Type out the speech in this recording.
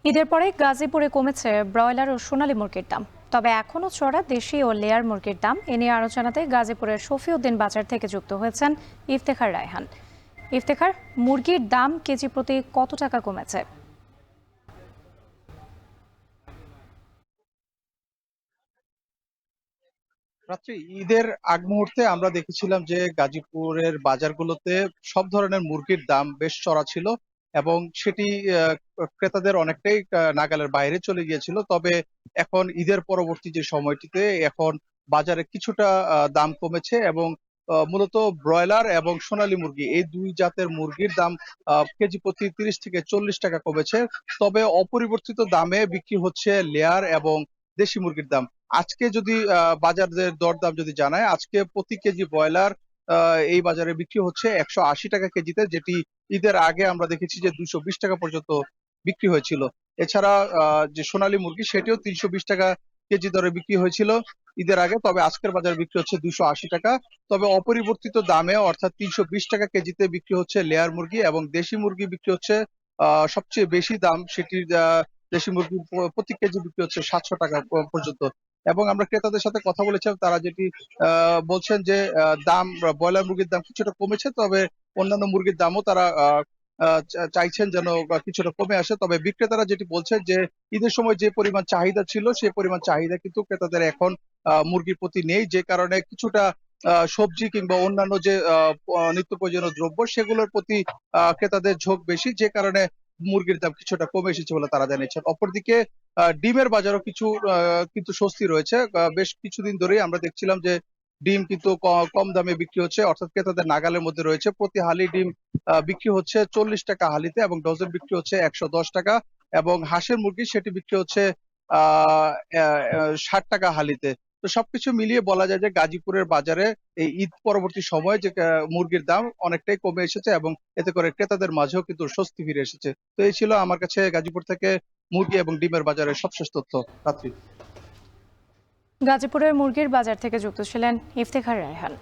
ঈদের পরে গাজীপুরে কমেছে ব্রয়লার ও সোনালী মুরগির দাম। তবে এখনও চড়া দেশি ও লেয়ার মুরগির দাম। এ নিয়ে আলোচনাতে গাজীপুরের শফিউদ্দিন বাজার থেকে যুক্ত হয়েছেন ইফতেখার রায়হান। ইফতেখার, মুরগির দাম কেজি প্রতি কত টাকা কমেছে? রাত্রি ঈদের আগ মুহূর্তে আমরা দেখেছিলাম যে গাজীপুরের বাজারগুলোতে সব ধরনের মুরগির দাম বেশ চড়া ছিল এবং সেটি আহ, ক্রেতাদের অনেকটাই নাগালের বাইরে চলে গিয়েছিল। তবে এখন ঈদের পরবর্তী যে সময়টিতে এখন বাজারে কিছুটা দাম কমেছে এবং মূলত ব্রয়লার এবং সোনালী মুরগি এই দুই জাতের মুরগির দাম কেজি প্রতি 30 থেকে 40 টাকা কমেছে। তবে অপরিবর্তিত দামে বিক্রি হচ্ছে লেয়ার এবং দেশি মুরগির দাম। আজকে যদি বাজারের দরদাম যদি জানায়, আজকে প্রতি কেজি ব্রয়লার এই বাজারে বিক্রি হচ্ছে 180 টাকা কেজিতে, যেটি ঈদের আগে আমরা দেখেছি যে 220 টাকা পর্যন্ত বিক্রি হয়েছিল। এছাড়া যে সোনালী মুরগি সেটিও 320 টাকা কেজি দরে বিক্রি হয়েছিল ঈদের আগে, তবে আজকের বাজারে বিক্রি হচ্ছে 280 টাকা। তবে অপরিবর্তিত দামে অর্থাৎ 320 টাকা কেজিতে বিক্রি হচ্ছে লেয়ার মুরগি এবং দেশি মুরগি বিক্রি হচ্ছে সবচেয়ে বেশি দাম সেটির দেশি মুরগি প্রতি কেজি বিক্রি হচ্ছে 700 টাকা পর্যন্ত। এবং আমরা ক্রেতাদের সাথে কথা বলেছিলাম, তারা যেটি বলছেন যে দাম ব্রয়লার মুরগির দাম কিছুটা কমেছে, তবে অন্যান্য মুরগির দামও তারা চাইছেন যেন কিছুটা কমে আসে। তবে বিক্রেতারা যেটি বলছেন যে ঈদের সময় যে পরিমাণ চাহিদা ছিল সেই পরিমাণ চাহিদা কিন্তু ক্রেতাদের এখন মুরগির প্রতি নেই, যে কারণে কিছুটা সবজি কিংবা অন্যান্য যে নিত্য প্রয়োজনীয় দ্রব্য সেগুলোর প্রতি ক্রেতাদের ঝোঁক বেশি, যে কারণে মুরগির দাম কিছুটা কমে এসেছে বলে তারা জানিয়েছেন। অপরদিকে ডিমের বাজারও কিছু কিন্তু স্বস্তি রয়েছে। বেশ কিছুদিন ধরেই আমরা দেখছিলাম যে ডিম কিন্তু কম দামে বিক্রি হচ্ছে, অর্থাৎ ক্রেতাদের নাগালের মধ্যে রয়েছে। প্রতি হালি ডিম বিক্রি হচ্ছে 40 টাকা হালিতে এবং ডজন বিক্রি হচ্ছে 110 টাকা। এবং হাঁসের মুরগি সেটি বিক্রি হচ্ছে 60 টাকা হালিতে। তো সবকিছু মিলিয়ে বলা যায় যে গাজীপুরের বাজারে এই ঈদ পরবর্তী সময়ে যে মুরগির দাম অনেকটাই কমে এসেছে এবং এতে করে ক্রেতাদের মাঝেও কিন্তু স্বস্তি ফিরে এসেছে। তো এই ছিল আমার কাছে গাজীপুর থেকে মুরগি এবং ডিমের বাজারের সবশেষ তথ্য। রাত্রি। গাজীপুরের মুরগির বাজার থেকে যুক্ত ছিলেন ইফতেখার রায়হান।